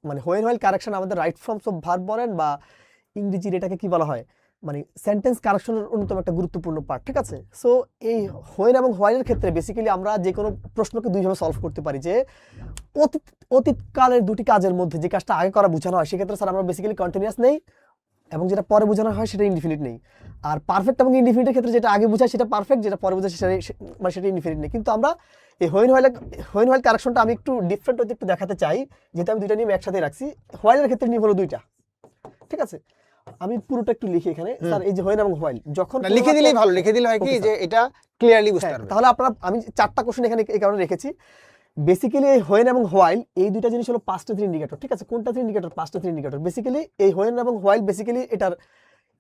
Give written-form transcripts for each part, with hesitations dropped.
মানে when while correction আমাদের right forms of verb বলেন বা ইংরেজির এটাকে কি বলা হয়, মানে সেন্টেন্স কারেকশনের অন্যতম একটা গুরুত্বপূর্ণ পার্ট, ঠিক আছে। সো এই হোয়েন এবং হোয়াইলের ক্ষেত্রে বেসিক্যালি আমরা যে কোনো প্রশ্নকে দুইভাবে সলভ করতে পারি, যে অতীত অতীতকালের দুটি কাজের মধ্যে যে কাজটা আগে করা বোঝানো হয় সেক্ষেত্রে স্যার আমরা বেসিক্যালি কন্টিনিউয়াস নেই, এবং যেটা পরে বোঝানো হয় সেটা ইনডিফিনিট নেই। আর পারফেক্ট এবং ইনডিফিনিটের ক্ষেত্রে যেটা আগে বোঝায় সেটা পারফেক্ট, যেটা পরে বোঝায় মানে সেটা ইনডিফিনিট নেই। কিন্তু আমরা এই হোয়েন হোয়াইল কারেকশনটা আমি একটু ডিফারেন্ট হতে একটু দেখাতে চাই, যেহেতু আমি দুইটা নিয়ম একসাথে রাখছি। হোয়াইলের ক্ষেত্রে নিয়ম হলো দুইটা, ঠিক আছে। আমি পুরোটা একটু লিখি এখানে স্যার, এই যে হোয়েন এবং হোয়াইল যখন লিখে দিলেই ভালো, লিখে দিলে হয় কি যে এটা ক্লিয়ারলি বুঝতে পারবে। তাহলে আপনারা, আমি 4টা কোশ্চেন এখানে এই কারণে রেখেছি। বেসিক্যালি এই হোয়েন এবং হোয়াইল এই দুইটা জিনিস হলো পাস্ট টেন্স ইন্ডিকেটর, ঠিক আছে। কোনটা indicator? Past tense indicator. Basically এই হোয়েন এবং হোয়াইল বেসিক্যালি এটার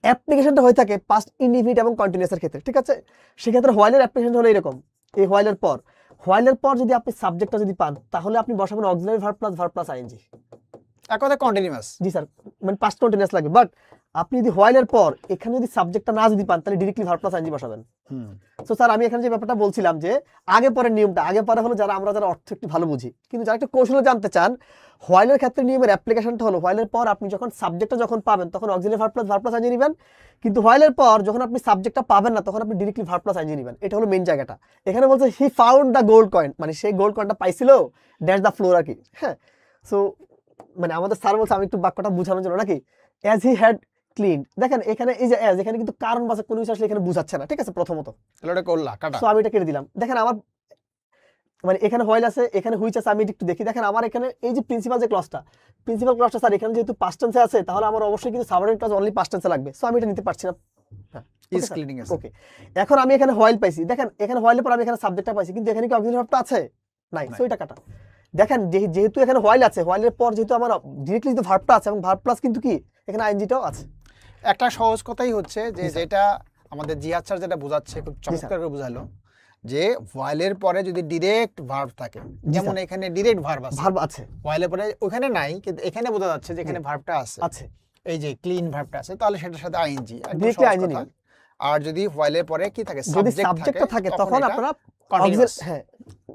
অ্যাপ্লিকেশনটা হয়ে থাকে পাস্ট ইনডিফিনিট এবং কন্টিনিউয়াসের ক্ষেত্রে, ঠিক আছে। সেক্ষেত্রে হোয়াইলের অ্যাপ্লিকেশন হলো এরকম, এই হোয়াইলের পর যদি আপনি সাবজেক্টটা যদি পান তাহলে আপনি বসাবেন অক্সিলারি ভার্ব প্লাস আইএনজি। এক কথায় কন্টিনিউয়াস। জি স্যার, মানে পাস্ট কন্টিনিউয়াস লাগবে। বাট আপনি যদি হোয়াইলের পর এখানে যদি সাবজেক্টটা না যদি পান তাহলে ডিরেক্টলি ভার্ব প্লাস আইএনজি বসাবেন। সো স্যার আমি এখানে যে ব্যাপারটা বলছিলাম যে আগে পরের নিয়মটা, আগে পরে হলো যারা অর্থ একটু ভালো বুঝি, কিন্তু যারা একটু কৌশলে জানতে চান, হোয়াইলের ক্ষেত্রে নিয়মের অ্যাপ্লিকেশনটা হলো হোয়াইলের পর আপনি যখন সাবজেক্টটা যখন পাবেন তখন অক্সিলারি ভার্ব প্লাস আইএনজি নেবেন, কিন্তু হোয়াইলের পর যখন আপনি সাবজেক্টটা পাবেন না তখন আপনি ডিরেক্টলি ভার্ব প্লাস আইএনজি নেবেন। এটা হলো মেইন জায়গাটা। এখানে বলছে he found the gold coin, মানে সেই গোল্ড কয়েনটা পাইছিল ড্যাশ দ্য ফ্লোর আর কি। হ্যাঁ, সো মানে আমাদের স্যার বলছে, আমি একটু বাক্যটা বোঝানোর জন্য নাকি, অ্যাজ হি হ্যাড ক্লিন। দেখেন এখানে এই যে অ্যাজ, এখানে কিন্তু কারণ বাচক কোনো কিছু আসলে এখানে বুঝাচ্ছে না, ঠিক আছে। প্রথমত এটা করলা কাটা, সো আমি এটা কেটে দিলাম। দেখেন আমার মানে এখানে হোয়াইল আছে, এখানে হুইচ আছে, আমি একটু দেখি। দেখেন আমার এখানে এই যে প্রিন্সিপাল ক্লজটা স্যার এখানে যেহেতু পাস্ট টেন্সে আছে তাহলে আমার অবশ্যই কিন্তু সাবঅর্ডিনেট ক্লজ অনলি পাস্ট টেন্সে লাগবে। সো আমি এটা নিতে পারছি না। হ্যাঁ, ইজ ক্লিনিং আছে। ওকে, এখন আমি এখানে হোয়াইল পাইছি। দেখেন এখানে হোয়াইলের পর আমি এখানে সাবজেক্টটা পাইছি, কিন্তু এখানে কি অক্সিলারি ভার্বটা আছে? নাই। সো এটা কাটা। দেখেন যেহেতু এখানে হোয়াইল আছে, হোয়াইলের পর যেহেতু আমার ডিরেক্টলি কিন্তু ভার্বটা আছে এবং ভার্ব প্লাস কিন্তু কি এখানে আইএনজিটাও আছে। একটা সহজ কথাই হচ্ছে যে যেটা আমাদের জিহাদ স্যার যেটা বোঝাচ্ছে খুব চমৎকার করে বোঝালো, যে হোয়াইলের পরে যদি ডিরেক্ট ভার্ব থাকে, যেমন এখানে ডিরেক্ট ভার্ব আছে, হোয়াইলের পরে ওখানে নাই কিন্তু এখানে বোঝা যাচ্ছে যে এখানে ভার্বটা আছে, এই যে ক্লিন ভার্বটা আছে, তাহলে সেটার সাথে আইএনজি ডিরেক্টলি আইএনজি নেবেন। আর যদি হোয়াইলের পরে কি থাকে, যদি সাবজেক্টটা থাকে তখন আপনারা কন্টিনিউয়াস। হ্যাঁ,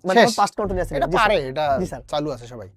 মানে পাস্ট কন্টিনিউয়াস এটা পারে, এটা চালু আছে সবাই।